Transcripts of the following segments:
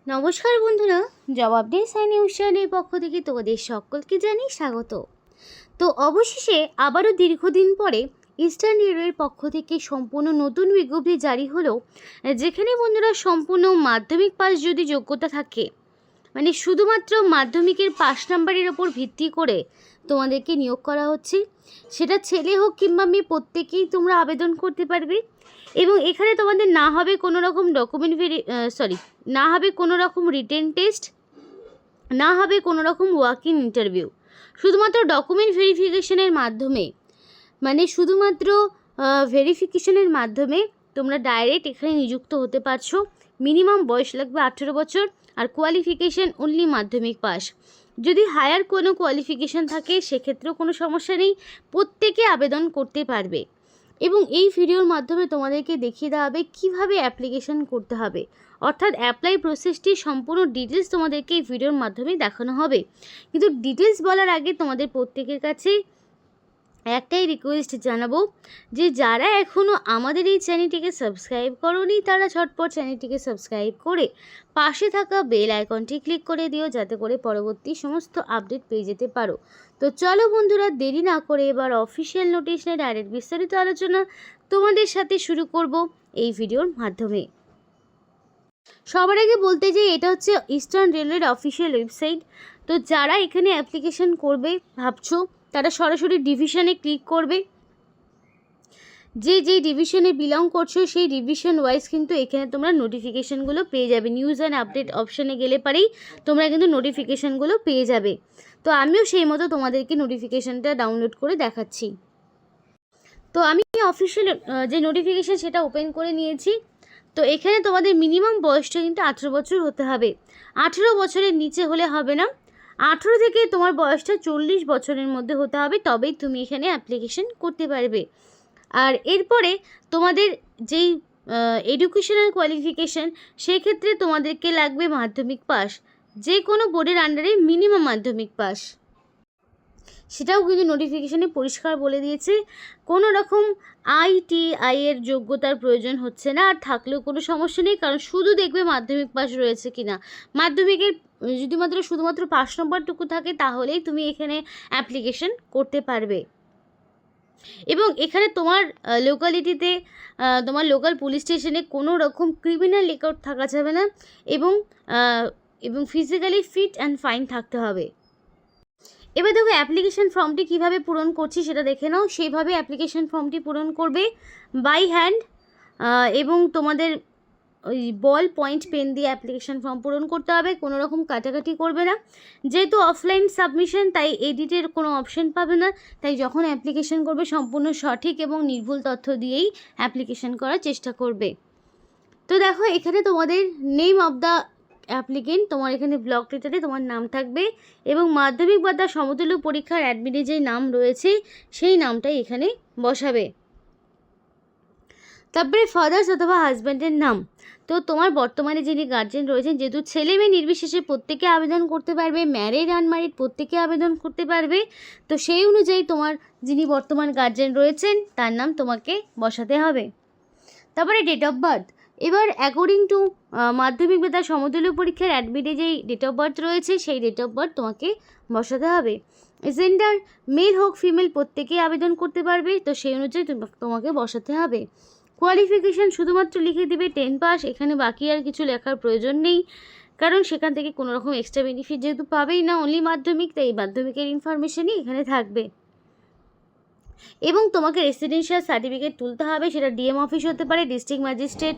নমস্কার বন্ধুরা, জবাব ডে সাইন নিউজ চ্যানেলের পক্ষ থেকে তোমাদের সকলকে জানাই স্বাগত। তো অবশেষে আবারও দীর্ঘদিন পরে ইস্টার্ন রেলওয়ের পক্ষ থেকে সম্পূর্ণ নতুন বিজ্ঞপ্তি জারি হলো, যেখানে বন্ধুরা সম্পূর্ণ মাধ্যমিক পাস যদি যোগ্যতা থাকে, মানে শুধুমাত্র মাধ্যমিকের পাস নাম্বারের ওপর ভিত্তি করে তোমাদেরকে নিয়োগ করা হচ্ছে। সেটা ছেলে হোক কিংবা মেয়ে, প্রত্যেকেই তোমরা আবেদন করতে পারবে। এবং এখানে তোমাদের না হবে কোনো রকম না হবে কোনো রকম রিটেন টেস্ট, না হবে কোনো রকম ওয়াক ইন ইন্টারভিউ। শুধুমাত্র ডকুমেন্ট ভেরিফিকেশনের মাধ্যমে, মানে শুধুমাত্র ভেরিফিকেশনের মাধ্যমে তোমরা ডাইরেক্ট এখানে নিযুক্ত হতে পারছো। মিনিমাম বয়স লাগবে 18 বছর, আর কোয়ালিফিকেশান অনলি মাধ্যমিক পাস। যদি হায়ার কোনো কোয়ালিফিকেশান থাকে সেক্ষেত্রেও কোনো সমস্যা নেই, প্রত্যেকে আবেদন করতে পারবে। এবং এই ভিডিওর মাধ্যমে তোমাদেরকে দেখিয়ে দেওয়া হবে কীভাবে অ্যাপ্লিকেশন করতে হবে, অর্থাৎ অ্যাপ্লাই প্রসেসটি সম্পূর্ণ ডিটেলস তোমাদেরকে এই ভিডিওর মাধ্যমে দেখানো হবে। কিন্তু ডিটেলস বলার আগে তোমাদের প্রত্যেকের কাছে একটাই রিকোয়েস্ট জানাবো, যে যারা এখনও আমাদের এই চ্যানেলটিকে সাবস্ক্রাইব করোনি তারা ঝটপট চ্যানেলটিকে সাবস্ক্রাইব করে পাশে থাকা বেল আইকনটি ক্লিক করে দিও, যাতে করে পরবর্তী সমস্ত আপডেট পেয়ে যেতে পারো। তো চলো বন্ধুরা, দেরি না করে এবার অফিসিয়াল নোটিশে ডাইরেক্ট বিস্তারিত আলোচনা তোমাদের সাথে শুরু করব এই ভিডিওর মাধ্যমে। সবার আগে বলতে যে এটা হচ্ছে ইস্টার্ন রেলওয়ের অফিসিয়াল ওয়েবসাইট। তো যারা এখানে অ্যাপ্লিকেশন করবে ভাবছো, তারা সরাসরি ডিভিশনে ক্লিক করবে। যে ডিভিশনে বিলং করছো সেই ডিভিশন ওয়াইজ কিন্তু এখানে তোমরা নোটিফিকেশানগুলো পেয়ে যাবে। নিউজ অ্যান্ড আপডেট অপশানে গেলে পারেই তোমরা কিন্তু নোটিফিকেশানগুলো পেয়ে যাবে। তো আমিও সেই মতো তোমাদেরকে নোটিফিকেশানটা ডাউনলোড করে দেখাচ্ছি। তো আমি অফিসিয়াল যে নোটিফিকেশান সেটা ওপেন করে নিয়েছি। তো এখানে তোমাদের মিনিমাম বয়সটা কিন্তু 18 বছর হতে হবে। 18 বছরের নিচে হলে হবে না। 18 থেকে তোমার বয়সটা 40 বছরের মধ্যে হতে হবে, তবেই তুমি এখানে অ্যাপ্লিকেশন করতে পারবে। আর এরপরে তোমাদের যেই এডুকেশনাল কোয়ালিফিকেশান, সেক্ষেত্রে তোমাদেরকে লাগবে মাধ্যমিক পাস, যে কোনো বোর্ডের আন্ডারে মিনিমাম মাধ্যমিক পাস। সেটাও কিন্তু নোটিফিকেশানে পরিষ্কার বলে দিয়েছে, কোনো রকম ITI এর যোগ্যতার প্রয়োজন হচ্ছে না। আর থাকলেও কোনো সমস্যা নেই, কারণ শুধু দেখবে মাধ্যমিক পাস রয়েছে কিনা। মাধ্যমিকের যদি শুধুমাত্র পাস নম্বরটুকু থাকে তাহলেই তুমি এখানে অ্যাপ্লিকেশন করতে পারবে। এবং এখানে তোমার লোকালিটিতে, তোমার লোকাল পুলিশ স্টেশনে কোনো রকম ক্রিমিনাল রেকর্ড থাকা যাবে না, এবং ফিজিক্যালি ফিট অ্যান্ড ফাইন থাকতে হবে। এবার দেখো অ্যাপ্লিকেশন ফর্মটি কীভাবে পূরণ করছি সেটা দেখে নাও। সেইভাবে অ্যাপ্লিকেশন ফর্মটি পূরণ করবে বাই হ্যান্ড, এবং তোমাদের ওই বল পয়েন্ট পেন দিয়ে অ্যাপ্লিকেশন ফর্ম পূরণ করতে হবে, কোনো রকম কাটাকাটি করবে না। যেহেতু অফলাইন সাবমিশন, তাই এডিটের কোনো অপশন পাবে না। তাই যখন অ্যাপ্লিকেশন করবে সম্পূর্ণ সঠিক এবং নির্ভুল তথ্য দিয়েই অ্যাপ্লিকেশন করার চেষ্টা করবে। তো দেখো এখানে তোমাদের নেম অফ দ্য অ্যাপ্লিকেন্ট, তোমার এখানে ব্লক লেটারে তোমার নাম থাকবে, এবং মাধ্যমিক বা তার সমতুল্য পরীক্ষার অ্যাডমিটে যেই নাম রয়েছে সেই নামটাই এখানে বসাবে। তারপরে ফাদার্স অথবা হাজব্যান্ডের নাম। তো তোমার বর্তমানে যিনি গার্জেন রয়েছেন, যেহেতু ছেলে মেয়ে নির্বিশেষে প্রত্যেকে আবেদন করতে পারবে, ম্যারিড আনম্যারিড প্রত্যেকে আবেদন করতে পারবে। তো সেই অনুযায়ী তোমার যিনি বর্তমান গার্জেন রয়েছেন তার নাম তোমাকে বসাতে হবে। তারপরে ডেট অফ বার্থ। এবার অ্যাকর্ডিং টু মাধ্যমিক বা তার সমতুল্য পরীক্ষার অ্যাডমিটে যেই ডেট অফ বার্থ রয়েছে সেই ডেট অফ বার্থ তোমাকে বসাতে হবে। জেন্ডার, মেল হোক ফিমেল প্রত্যেকেই আবেদন করতে পারবে, তো সেই অনুযায়ী তোমাকে বসাতে হবে। কোয়ালিফিকেশান শুধুমাত্র লিখে দিবে 10 পাস, এখানে বাকি আর কিছু লেখার প্রয়োজন নেই, কারণ সেখান থেকে কোনো রকম এক্সট্রা বেনিফিট যেহেতু পাবেই না, অনলি মাধ্যমিক, তাই মাধ্যমিকের ইনফরমেশনই এখানে থাকবে। এবং তোমাকে রেসিডেন্সিয়াল সার্টিফিকেট তুলতে হবে, সেটা ডিএম অফিস হতে পারে, district magistrate,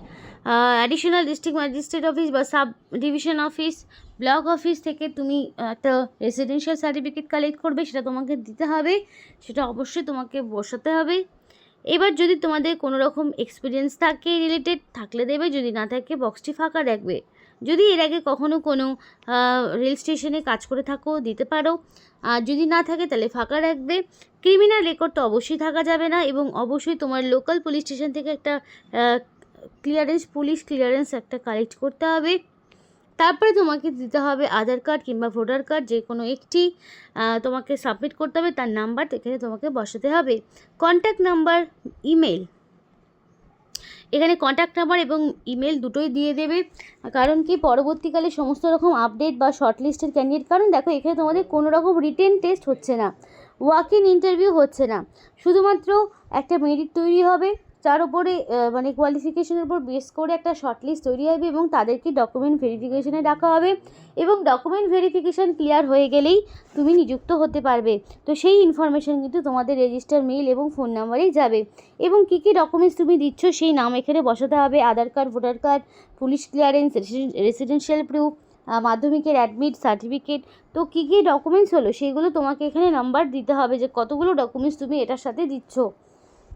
additional district magistrate office বা sub division office, block office থেকে তুমি একটা রেসিডেন্সিয়াল সার্টিফিকেট কালেক্ট করবে, সেটা তোমাকে দিতে হবে, সেটা অবশ্যই তোমাকে বসাতে হবে। এবার যদি তোমাদের কোনো রকম এক্সপিরিয়েন্স থাকে রিলেটেড, থাকলে দেবে, যদি না থাকে বক্সটি ফাঁকা রাখবে। যদি এর আগে কখনো কোনো রেল স্টেশনে কাজ করে থাকো দিতে পারো, আর যদি না থাকে তাহলে ফাঁকা রাখবে। ক্রিমিনাল রেকর্ড তো অবশ্যই থাকা যাবে না, এবং অবশ্যই তোমার লোকাল পুলিশ স্টেশন থেকে একটা পুলিশ ক্লিয়ারেন্স একটা কালেক্ট করতে হবে। তারপরে তোমাকে দিতে হবে আধার কার্ড কিংবা ভোটার কার্ড, যে কোনো একটি তোমাকে সাবমিট করতে হবে, তার নাম্বার এখানে তোমাকে বসাতে হবে। কন্ট্যাক্ট নাম্বার, ইমেল, এখানে কন্ট্যাক্ট নাম্বার এবং ইমেল দুটোই দিয়ে দেবে, কারণ কি পরবর্তীকালে সমস্ত রকম আপডেট বা শর্টলিস্টের ক্যান্ডিডেট, কারণ দেখো এখানে তোমাদের কোনো রকম রিটেন টেস্ট হচ্ছে না, ওয়াক ইন ইন্টারভিউ হচ্ছে না, শুধুমাত্র একটা মেরিট তৈরি হবে, তার উপরে মানে কোয়ালিফিকেশনের উপর বেস করে একটা শর্টলিস্ট তৈরি হবে এবং তাদেরকে ডকুমেন্ট ভেরিফিকেশনে ডাকা হবে এবং ডকুমেন্ট ভেরিফিকেশান ক্লিয়ার হয়ে গেলেই তুমি নিযুক্ত হতে পারবে। তো সেই ইনফরমেশান কিন্তু তোমাদের রেজিস্টার মেইল এবং ফোন নাম্বারেই যাবে এবং কী কী ডকুমেন্টস তুমি দিচ্ছ সেই নাম এখানে বসাতে হবে, Aadhaar card, voter card, police clearance, residential proof, মাধ্যমিকের অ্যাডমিট সার্টিফিকেট। তো কী কী ডকুমেন্টস হলো সেইগুলো তোমাকে এখানে নাম্বার দিতে হবে যে কতগুলো ডকুমেন্টস তুমি এটার সাথে দিচ্ছ।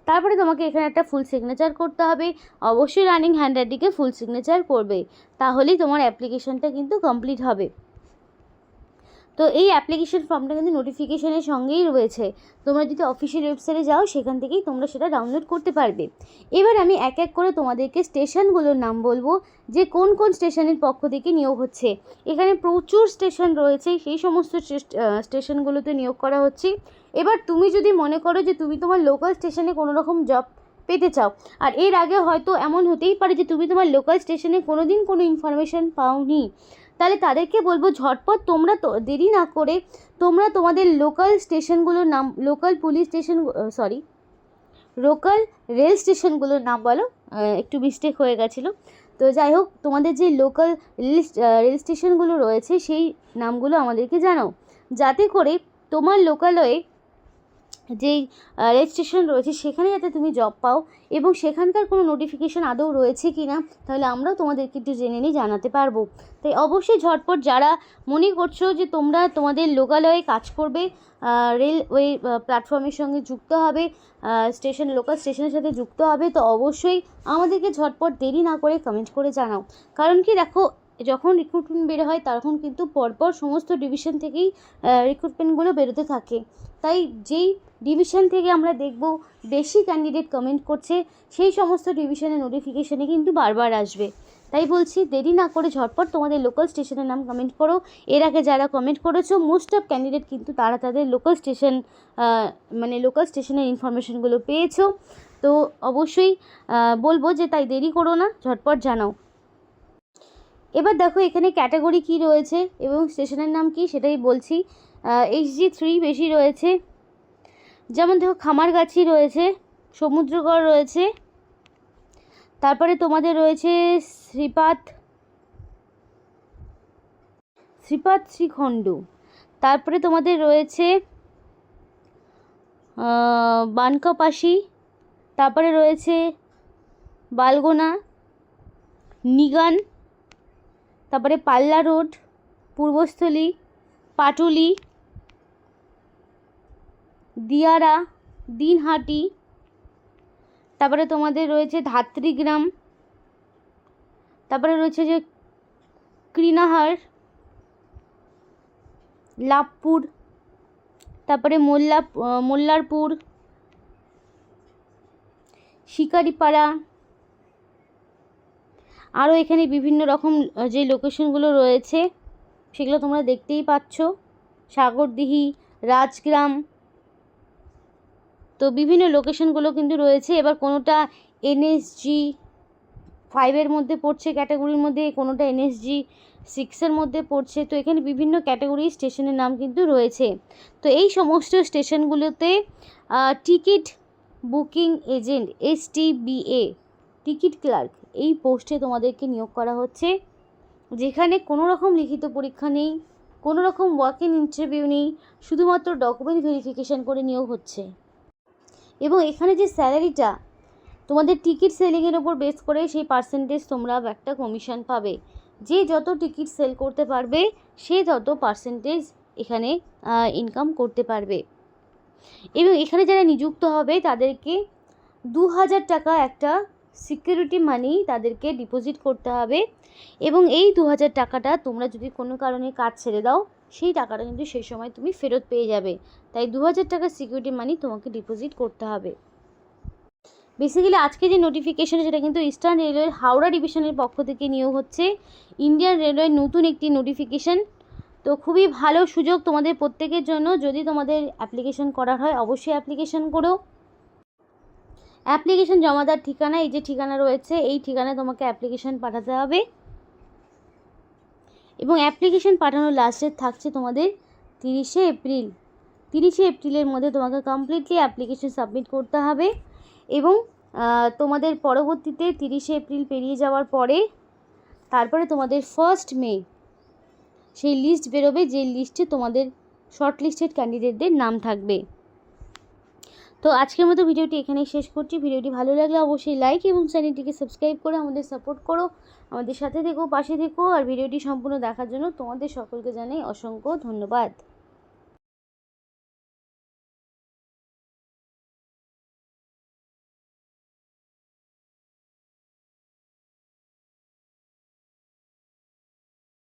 তারপরে তোমাকে এখানে একটা ফুল সিগনেচার করতে হবে, অবশ্যই রানিং হ্যান্ডরাইটিংয়ে ফুল সিগনেচার করবে, তাহলেই তোমার অ্যাপ্লিকেশনটা কিন্তু কমপ্লিট হবে। তো এই অ্যাপ্লিকেশন ফর্মটা কিন্তু নোটিফিকেশনের সঙ্গেই রয়েছে, তোমরা যদি অফিসিয়াল ওয়েবসাইটে যাও সেখান থেকেই তোমরা সেটা ডাউনলোড করতে পারবে। এবার আমি এক এক করে তোমাদেরকে স্টেশনগুলোর নাম বলবো যে কোন কোন স্টেশনের পক্ষ থেকে নিয়োগ হচ্ছে। এখানে প্রচুর স্টেশন রয়েছে, সেই সমস্ত স্টেশনগুলোতে নিয়োগ করা হচ্ছে। এবার তুমি যদি মনে করো যে তুমি তোমার লোকাল স্টেশনে কোনো রকম জব পেতে চাও, আর এর আগে হয়তো এমন হতেই পারে যে তুমি তোমার লোকাল স্টেশনে কোনো দিন কোনো ইনফরমেশান পাওনি, তাহলে তাদেরকে বলবো ঝটপট তোমরা তো দেরি না করে তোমরা তোমাদের লোকাল স্টেশনগুলোর নাম, local police station local rail স্টেশনগুলোর নাম বলো, একটু মিস্টেক হয়ে গেছিলো। তো যাই হোক, তোমাদের যে লোকাল রেল স্টেশনগুলো রয়েছে সেই নামগুলো আমাদেরকে জানাও, যাতে করে তোমার লোকালয়ে যেই রেল স্টেশন রয়েছে সেখানে যাতে তুমি জব পাও এবং সেখানকার কোনো নোটিফিকেশান আদৌ রয়েছে কি না, তাহলে আমরাও তোমাদেরকে একটু জেনে নিয়ে জানাতে পারবো। তাই অবশ্যই ঝটপট যারা মনে করছো যে তোমরা তোমাদের লোকালয়ে কাজ করবে, রেলওয়ে প্ল্যাটফর্মের সঙ্গে যুক্ত হবে, লোকাল স্টেশনের সাথে যুক্ত হবে, তো অবশ্যই আমাদেরকে ঝটপট দেরি না করে কমেন্ট করে জানাও। কারণ কি দেখো, যখন রিক্রুটমেন্ট বের হয় তখন কিন্তু পরপর সমস্ত ডিভিশন থেকেই রিক্রুটমেন্টগুলো বেরোতে থাকে, তাই যেই ডিভিশন থেকে আমরা দেখব বেশি ক্যান্ডিডেট কমেন্ট করছে সেই সমস্ত ডিভিশনের নোটিফিকেশানে কিন্তু বারবার আসবে। তাই বলছি দেরি না করে ঝটপট তোমাদের লোকাল স্টেশনের নাম কমেন্ট করো। এর আগে যারা কমেন্ট করেছো মোস্ট অফ ক্যান্ডিডেট কিন্তু তারা তাদের লোকাল স্টেশনের ইনফরমেশনগুলো পেয়েছো। তো অবশ্যই বলবো যে তাই দেরি করো না, ঝটপট জানাও। এবার দেখো এখানে ক্যাটাগরি কি রয়েছে এবং স্টেশনের নাম কি সেটাই বলছি। HG3 বেশি রয়েছে, যেমন দেখো খামারগাছি রয়েছে, সমুদ্রগড় রয়েছে, তারপরে তোমাদের রয়েছে শ্রীপাদ শ্রীখণ্ড, তারপরে তোমাদের রয়েছে বানকাপাশি, তারপরে রয়েছে বালগোনা, নিগান, তারপরে পাল্লা রোড, পূর্বস্থলী, পাটুলি, দিয়ারা, দিনহাটি, তারপরে তোমাদের রয়েছে ধাত্রীগ্রাম, তারপরে রয়েছে যে কৃনাহার, লাভপুর, তারপরে মোল্লারপুর, শিকারিপাড়া, আরও এখানে বিভিন্ন রকম যে লোকেশনগুলো রয়েছে সেগুলো তোমরা দেখতেই পাচ্ছ, সাগরদিঘি, রাজগ্রাম, তো বিভিন্ন লোকেশনগুলো কিন্তু রয়েছে। এবার কোনোটা NSG5 মধ্যে পড়ছে ক্যাটাগরির মধ্যে, কোনোটা NSG6 মধ্যে পড়ছে, তো এখানে বিভিন্ন ক্যাটাগরি স্টেশনের নাম কিন্তু রয়েছে। তো এই সমস্ত স্টেশনগুলোতে ticket booking agent STBA, ticket clerk, এই পোস্টে তোমাদেরকে নিয়োগ করা হচ্ছে, যেখানে কোনো রকম লিখিত পরীক্ষা নেই, কোনো রকম ওয়াক ইন ইন্টারভিউ নেই, শুধুমাত্র ডকুমেন্ট ভেরিফিকেশান করে নিয়োগ হচ্ছে। এবং এখানে যে স্যালারিটা তোমাদের টিকিট সেলিংয়ের ওপর বেস করে সেই পার্সেন্টেজ তোমরা একটা কমিশন পাবে, যে যত টিকিট সেল করতে পারবে সে তত পার্সেন্টেজ এখানে ইনকাম করতে পারবে। এবং এখানে যারা নিযুক্ত হবে তাদেরকে 2000 টাকা একটা সিকিউরিটি মানি তাদেরকে ডিপোজিট করতে হবে এবং এই 2000 টাকাটা তোমরা যদি কোনো কারণে কাজ ছেড়ে দাও সেই টাকাটা কিন্তু সেই সময় তুমি ফেরত পেয়ে যাবে। তাই 2000 টাকা সিকিউরিটি মানি তোমাকে ডিপোজিট করতে হবে। বেসিক্যালি আজকে যে নোটিফিকেশন সেটা কিন্তু ইস্টার্ন রেলওয়ের হাওড়া ডিভিশনের পক্ষ থেকে নিয়োগ হচ্ছে, ইন্ডিয়ান রেলওয়ের নতুন একটি নোটিফিকেশন। তো খুবই ভালো সুযোগ তোমাদের প্রত্যেকের জন্য, যদি তোমাদের অ্যাপ্লিকেশন করার হয় অবশ্যই অ্যাপ্লিকেশন করো। অ্যাপ্লিকেশন জমা দেওয়ার ঠিকানা, এই যে ঠিকানা রয়েছে এই ঠিকানায় তোমাকে অ্যাপ্লিকেশন পাঠাতে হবে এবং অ্যাপ্লিকেশন পাঠানোর লাস্ট ডেট থাকছে তোমাদের 30শে এপ্রিল। 30শে এপ্রিলের মধ্যে তোমাকে কমপ্লিটলি অ্যাপ্লিকেশন সাবমিট করতে হবে এবং তোমাদের পরবর্তীতে 30শে এপ্রিল পেরিয়ে যাওয়ার পরে তারপরে তোমাদের 1 মে সেই লিস্ট বেরোবে, যে লিস্টে তোমাদের শর্ট লিস্টেড ক্যান্ডিডেটদের নাম থাকবে। তো আজকের মতো ভিডিওটি এখানেই শেষ করছি। ভিডিওটি ভালো লাগলে অবশ্যই লাইক এবং চ্যানেলটিকে সাবস্ক্রাইব করে আমাদের সাপোর্ট করো, আমাদের সাথে থেকো, পাশে থেকো। আর ভিডিওটি সম্পূর্ণ দেখার জন্য তোমাদের সকলকে জানাই অসংখ্য ধন্যবাদ।